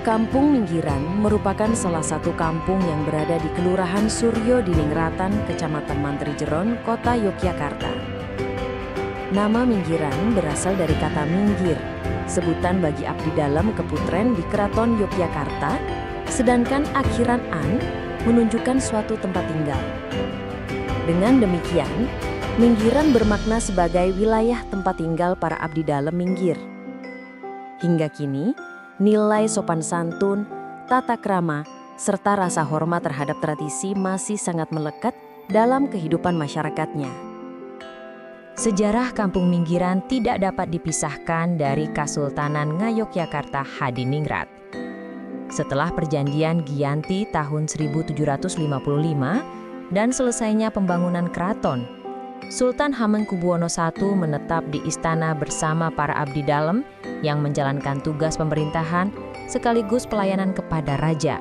Kampung Minggiran merupakan salah satu kampung yang berada di Kelurahan Suryo Diningratan, Kecamatan Mantri Jeron, Kota Yogyakarta. Nama Minggiran berasal dari kata minggir, sebutan bagi abdi dalam keputren di Keraton Yogyakarta, sedangkan akhiran an menunjukkan suatu tempat tinggal. Dengan demikian, Minggiran bermakna sebagai wilayah tempat tinggal para abdi dalam minggir. Hingga kini, nilai sopan santun, tata krama, serta rasa hormat terhadap tradisi masih sangat melekat dalam kehidupan masyarakatnya. Sejarah Kampung Minggiran tidak dapat dipisahkan dari Kasultanan Ngayogyakarta Hadiningrat. Setelah perjanjian Giyanti tahun 1755 dan selesainya pembangunan keraton, Sultan Hamengkubuwono I menetap di istana bersama para abdi dalam yang menjalankan tugas pemerintahan sekaligus pelayanan kepada raja.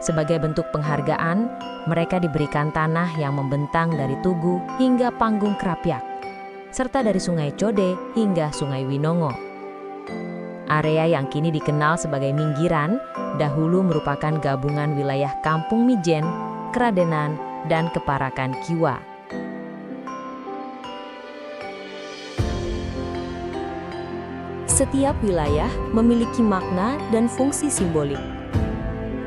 Sebagai bentuk penghargaan, mereka diberikan tanah yang membentang dari Tugu hingga Panggung Krapyak, serta dari Sungai Code hingga Sungai Winongo. Area yang kini dikenal sebagai Minggiran dahulu merupakan gabungan wilayah Kampung Mijen, Kradenan, dan Keparakan Kiwa. Setiap wilayah memiliki makna dan fungsi simbolik.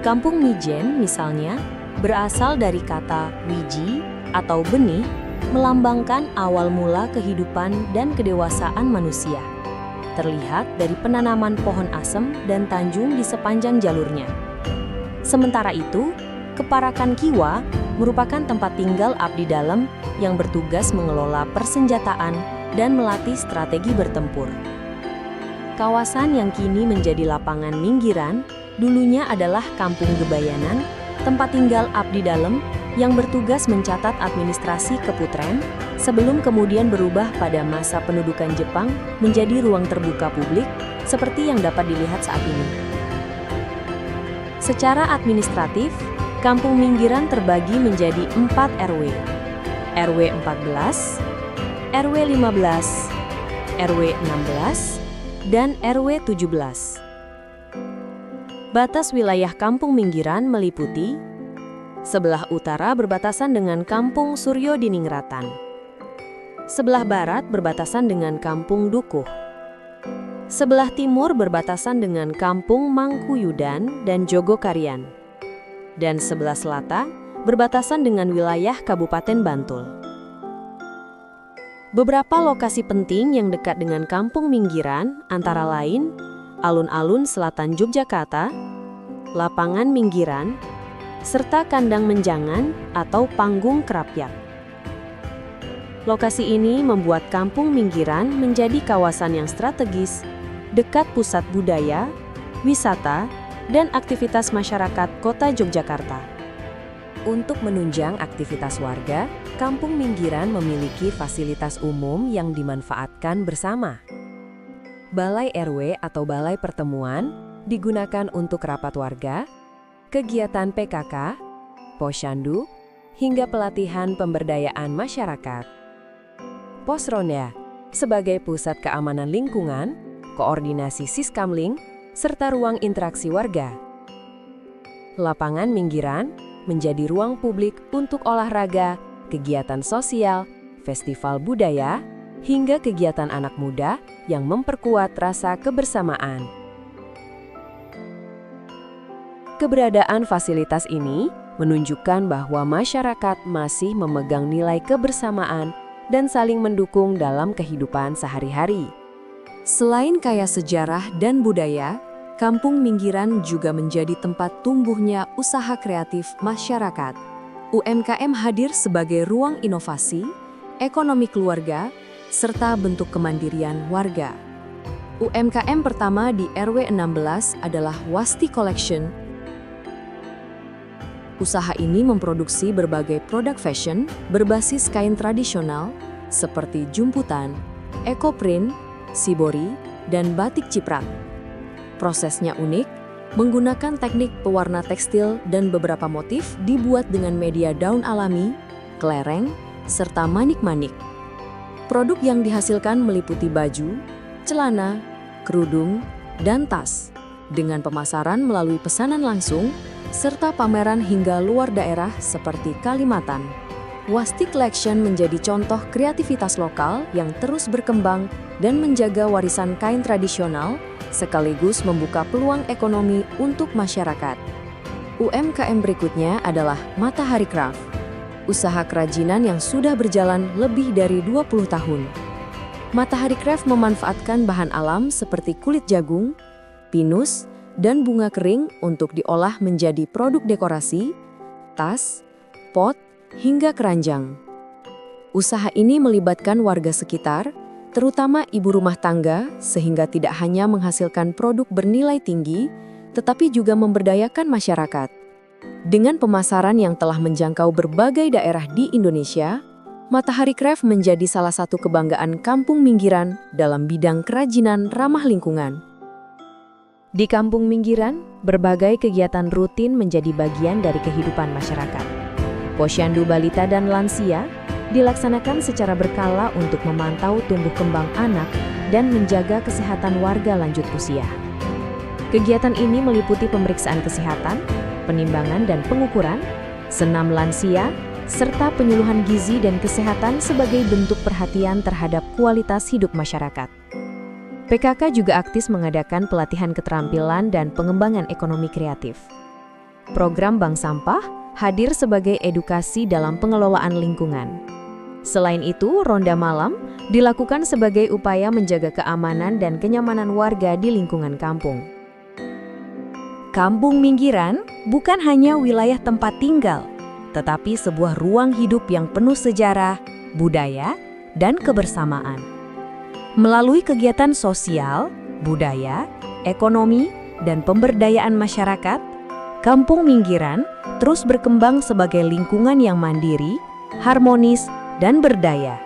Kampung Mijen misalnya berasal dari kata wiji atau benih, melambangkan awal mula kehidupan dan kedewasaan manusia. Terlihat dari penanaman pohon asem dan tanjung di sepanjang jalurnya. Sementara itu, Keparakan Kiwa merupakan tempat tinggal abdi dalam yang bertugas mengelola persenjataan dan melatih strategi bertempur. Kawasan yang kini menjadi lapangan Minggiran dulunya adalah Kampung Gebayanan, tempat tinggal abdi dalam yang bertugas mencatat administrasi keputren sebelum kemudian berubah pada masa pendudukan Jepang menjadi ruang terbuka publik seperti yang dapat dilihat saat ini. Secara administratif, Kampung Minggiran terbagi menjadi 4 RW. RW 14, RW 15, RW 16, dan RW 17. Batas wilayah Kampung Minggiran meliputi sebelah utara berbatasan dengan Kampung Suryo Diningratan, sebelah barat berbatasan dengan Kampung Dukuh, sebelah timur berbatasan dengan Kampung Mangkuyudan dan Jogokarian, dan sebelah selatan berbatasan dengan wilayah Kabupaten Bantul. Beberapa lokasi penting yang dekat dengan Kampung Minggiran antara lain Alun-alun Selatan Yogyakarta, Lapangan Minggiran, serta Kandang Menjangan atau Panggung Krapyak. Lokasi ini membuat Kampung Minggiran menjadi kawasan yang strategis, dekat pusat budaya, wisata, dan aktivitas masyarakat Kota Yogyakarta. Untuk menunjang aktivitas warga, Kampung Minggiran memiliki fasilitas umum yang dimanfaatkan bersama. Balai RW atau Balai Pertemuan digunakan untuk rapat warga, kegiatan PKK, posyandu, hingga pelatihan pemberdayaan masyarakat. Pos Ronda sebagai pusat keamanan lingkungan, koordinasi Siskamling, serta ruang interaksi warga. Lapangan Minggiran menjadi ruang publik untuk olahraga, kegiatan sosial, festival budaya, hingga kegiatan anak muda yang memperkuat rasa kebersamaan. Keberadaan fasilitas ini menunjukkan bahwa masyarakat masih memegang nilai kebersamaan dan saling mendukung dalam kehidupan sehari-hari. Selain kaya sejarah dan budaya, Kampung Minggiran juga menjadi tempat tumbuhnya usaha kreatif masyarakat. UMKM hadir sebagai ruang inovasi, ekonomi keluarga, serta bentuk kemandirian warga. UMKM pertama di RW 16 adalah Wasti Collection. Usaha ini memproduksi berbagai produk fashion berbasis kain tradisional seperti jumputan, ekoprint, shibori, dan batik ciprat. Prosesnya unik, menggunakan teknik pewarna tekstil dan beberapa motif dibuat dengan media daun alami, kelereng, serta manik-manik. Produk yang dihasilkan meliputi baju, celana, kerudung, dan tas. dengan pemasaran melalui pesanan langsung, serta pameran hingga luar daerah seperti Kalimantan. Wasti Collection menjadi contoh kreativitas lokal yang terus berkembang dan menjaga warisan kain tradisional, sekaligus membuka peluang ekonomi untuk masyarakat. UMKM berikutnya adalah Matahari Craft, usaha kerajinan yang sudah berjalan lebih dari 20 tahun. Matahari Craft memanfaatkan bahan alam seperti kulit jagung, pinus, dan bunga kering untuk diolah menjadi produk dekorasi, tas, pot, hingga keranjang. Usaha ini melibatkan warga sekitar, terutama ibu rumah tangga, sehingga tidak hanya menghasilkan produk bernilai tinggi, tetapi juga memberdayakan masyarakat. Dengan pemasaran yang telah menjangkau berbagai daerah di Indonesia, Matahari Craft menjadi salah satu kebanggaan kampung minggiran dalam bidang kerajinan ramah lingkungan. Di kampung minggiran, berbagai kegiatan rutin menjadi bagian dari kehidupan masyarakat. Posyandu balita dan lansia dilaksanakan secara berkala untuk memantau tumbuh kembang anak dan menjaga kesehatan warga lanjut usia. Kegiatan ini meliputi pemeriksaan kesehatan, penimbangan dan pengukuran, senam lansia, serta penyuluhan gizi dan kesehatan sebagai bentuk perhatian terhadap kualitas hidup masyarakat. PKK juga aktif mengadakan pelatihan keterampilan dan pengembangan ekonomi kreatif. Program Bank Sampah hadir sebagai edukasi dalam pengelolaan lingkungan. Selain itu, ronda malam dilakukan sebagai upaya menjaga keamanan dan kenyamanan warga di lingkungan kampung. Kampung minggiran bukan hanya wilayah tempat tinggal, tetapi sebuah ruang hidup yang penuh sejarah, budaya, dan kebersamaan. Melalui kegiatan sosial, budaya, ekonomi, dan pemberdayaan masyarakat, Kampung Minggiran terus berkembang sebagai lingkungan yang mandiri, harmonis, dan berdaya.